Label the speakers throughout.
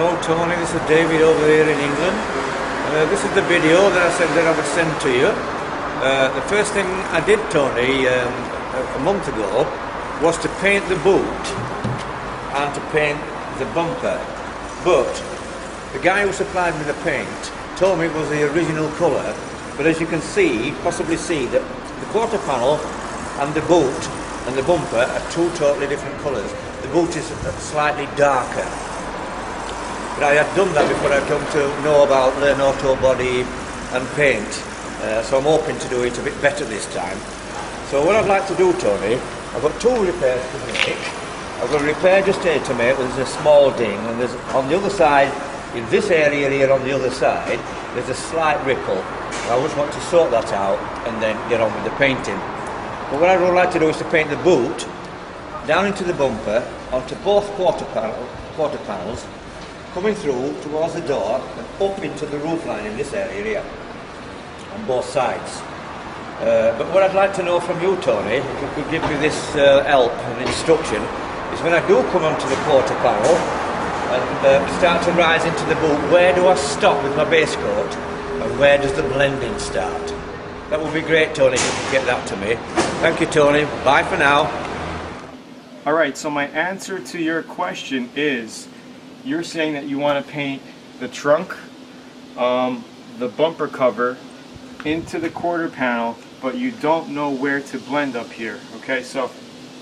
Speaker 1: Hello Tony, this is David over here in England. This is the video that I said that I would send to you. The first thing I did, Tony, a month ago was to paint the boot and to paint the bumper. But the guy who supplied me the paint told me it was the original colour, but as you can see, possibly see, that the quarter panel and the boot and the bumper are two totally different colours. The boot is slightly darker. But I had done that before I come to know about learn auto body and paint, so I'm hoping to do it a bit better this time. So what I'd like to do, Tony, I've got two repairs to make. I've got a repair just here to make, there's a small ding, and there's on the other side, in this area here on the other side, there's a slight ripple. I just want to sort that out and then get on with the painting. But what I would like to do is to paint the boot down into the bumper, onto both quarter panels, coming through towards the door and up into the roof line in this area here, on both sides. But what I'd like to know from you, Tony, if you could give me this help and instruction, is when I do come onto the quarter panel and start to rise into the boot, where do I stop with my base coat and where does the blending start? That would be great, Tony, if you could get that to me. Thank you, Tony. Bye for now.
Speaker 2: Alright, so my answer to your question is, you're saying that you want to paint the trunk, the bumper cover, into the quarter panel, but you don't know where to blend up here. Okay, so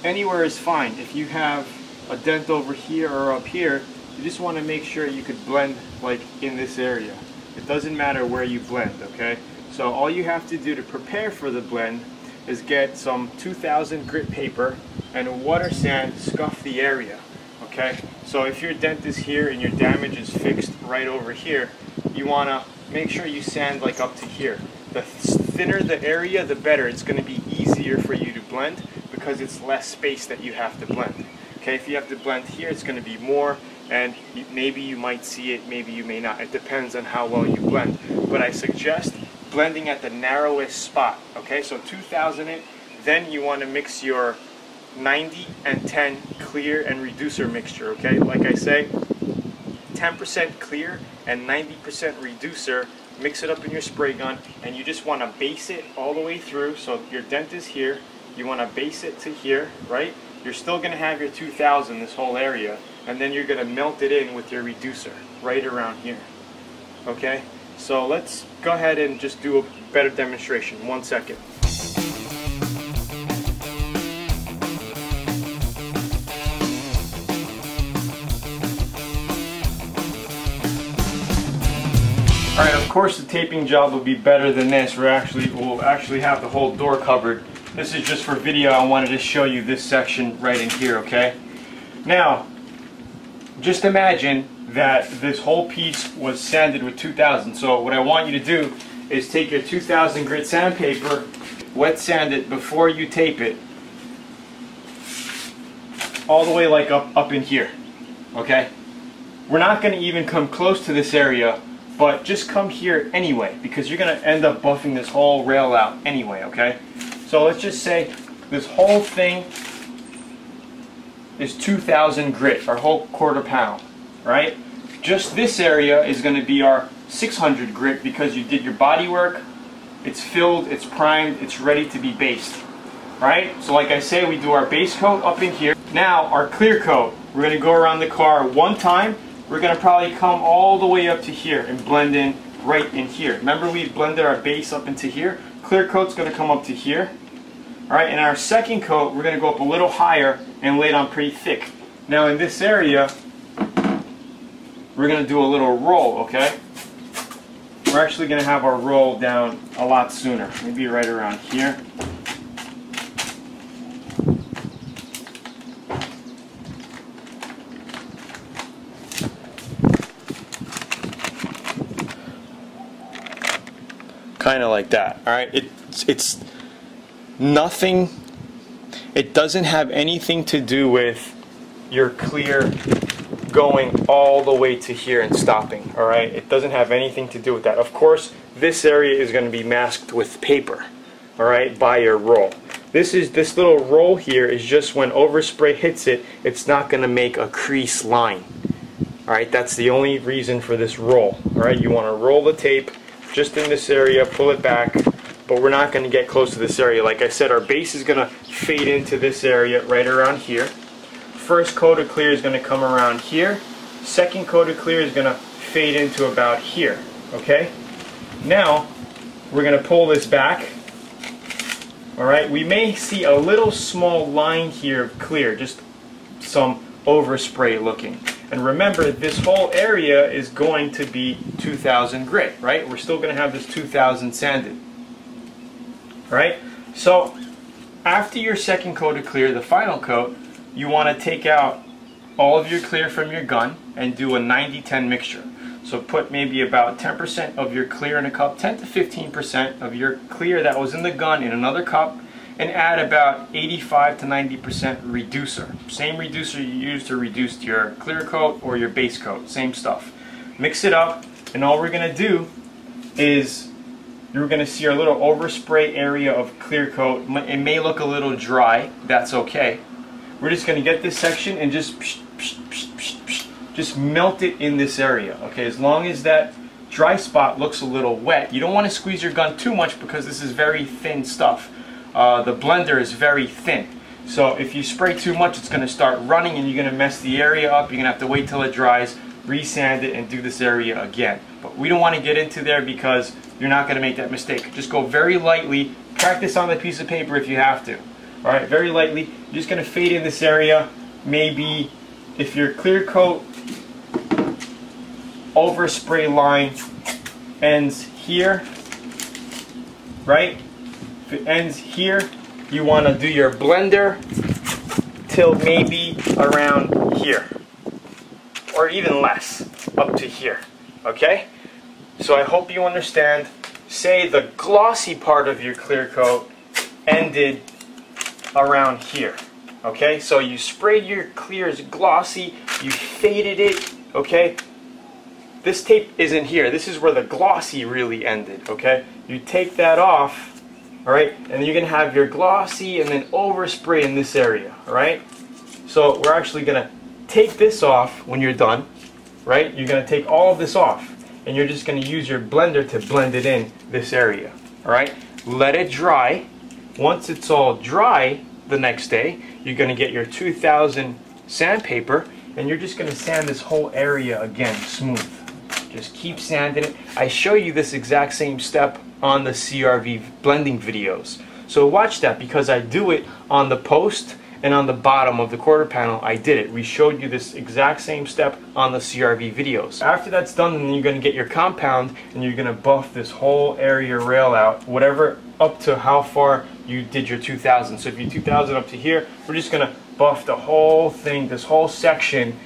Speaker 2: anywhere is fine. If you have a dent over here or up here, you just want to make sure you could blend like in this area. It doesn't matter where you blend, okay? So all you have to do to prepare for the blend is get some 2000 grit paper and a water sand, scuff the area. Okay, so if your dent is here and your damage is fixed right over here, you want to make sure you sand like up to here. The thinner the area, the better. It's going to be easier for you to blend because it's less space that you have to blend. Okay, if you have to blend here, it's going to be more, and maybe you might see it, maybe you may not. It depends on how well you blend. But I suggest blending at the narrowest spot. Okay, so 2000 it, then you want to mix your 90 and 10 clear and reducer mixture. Okay, like I say, 10% clear and 90% reducer. Mix it up in your spray gun, and you just want to base it all the way through. So your dent is here, you want to base it to here, right? You're still going to have your 2000 this whole area, and then you're going to melt it in with your reducer right around here. Okay, so let's go ahead and just do a better demonstration. 1 second. Alright, of course the taping job will be better than this. We'll actually have the whole door covered. This is just for video. I wanted to show you this section right in here, okay? Now, just imagine that this whole piece was sanded with 2000. So what I want you to do is take your 2000 grit sandpaper, wet sand it before you tape it, all the way like up in here, okay? We're not going to even come close to this area, but just come here anyway, because you're going to end up buffing this whole rail out anyway, okay? So let's just say this whole thing is 2000 grit, our whole quarter panel, right? Just this area is going to be our 600 grit because you did your body work, it's filled, it's primed, it's ready to be based, right? So like I say, we do our base coat up in here. Now our clear coat, we're going to go around the car one time. We're going to probably come all the way up to here and blend in right in here. Remember we blended our base up into here? Clear coat's going to come up to here. Alright, and our second coat, we're going to go up a little higher and lay it on pretty thick. Now in this area, we're going to do a little roll, okay? We're actually going to have our roll down a lot sooner. Maybe right around here. Kind of like that. All right, it's nothing. It doesn't have anything to do with your clear going all the way to here and stopping. All right, it doesn't have anything to do with that. Of course, this area is going to be masked with paper. All right, by your roll. This little roll here is just when overspray hits it, it's not going to make a crease line. Alright, that's the only reason for this roll. Alright, you want to roll the tape just in this area, pull it back, but we're not going to get close to this area. Like I said, our base is going to fade into this area right around here. First coat of clear is going to come around here. Second coat of clear is going to fade into about here. Okay? Now, we're going to pull this back. Alright, we may see a little small line here of clear, just some overspray looking. And remember, this whole area is going to be 2000 gray, right? We're still going to have this 2000 sanded. Right? So, after your second coat of clear, the final coat, you want to take out all of your clear from your gun and do a 90-10 mixture. So put maybe about 10% of your clear in a cup, 10 to 15% of your clear that was in the gun in another cup, and add about 85 to 90% reducer. Same reducer you use to reduce your clear coat or your base coat, same stuff. Mix it up, and all we're going to do is you're going to see our little overspray area of clear coat. It may look a little dry, that's okay. We're just going to get this section and just melt it in this area. Okay, as long as that dry spot looks a little wet. You don't want to squeeze your gun too much because this is very thin stuff. The blender is very thin. So if you spray too much, it's going to start running and you're going to mess the area up. You're going to have to wait till it dries, resand it, and do this area again. But we don't want to get into there because you're not going to make that mistake. Just go very lightly. Practice on the piece of paper if you have to. Alright, very lightly. You're just going to fade in this area. Maybe if your clear coat overspray line ends here, right? If it ends here, you want to do your blender till maybe around here, or even less, up to here. Okay? So I hope you understand. Say the glossy part of your clear coat ended around here. Okay? So you sprayed your clears glossy, you faded it, okay? This tape isn't here. This is where the glossy really ended, okay? You take that off, alright? And you're going to have your glossy and then overspray in this area, alright? So we're actually going to take this off when you're done, right? You're going to take all of this off and you're just going to use your blender to blend it in this area, alright? Let it dry. Once it's all dry the next day, you're going to get your 2000 sandpaper and you're just going to sand this whole area again smooth. Just keep sanding it. I show you this exact same step on the CRV blending videos. So watch that because I do it on the post and on the bottom of the quarter panel. I did it. We showed you this exact same step on the CRV videos. After that's done, then you're going to get your compound and you're going to buff this whole area rail out, whatever up to how far you did your 2000. So if you're 2000 up to here, we're just going to buff the whole thing, this whole section.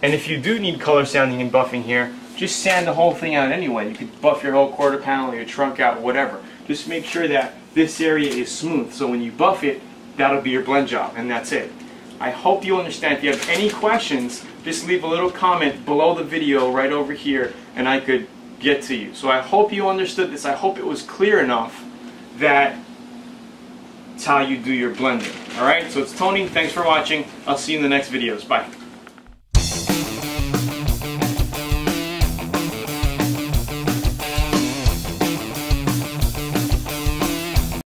Speaker 2: And if you do need color sanding and buffing here, just sand the whole thing out anyway. You could buff your whole quarter panel, your trunk out, whatever. Just make sure that this area is smooth. So when you buff it, that'll be your blend job, and that's it. I hope you understand. If you have any questions, just leave a little comment below the video right over here, and I could get to you. So I hope you understood this. I hope it was clear enough that it's how you do your blending. Alright, so it's Tony. Thanks for watching. I'll see you in the next videos. Bye.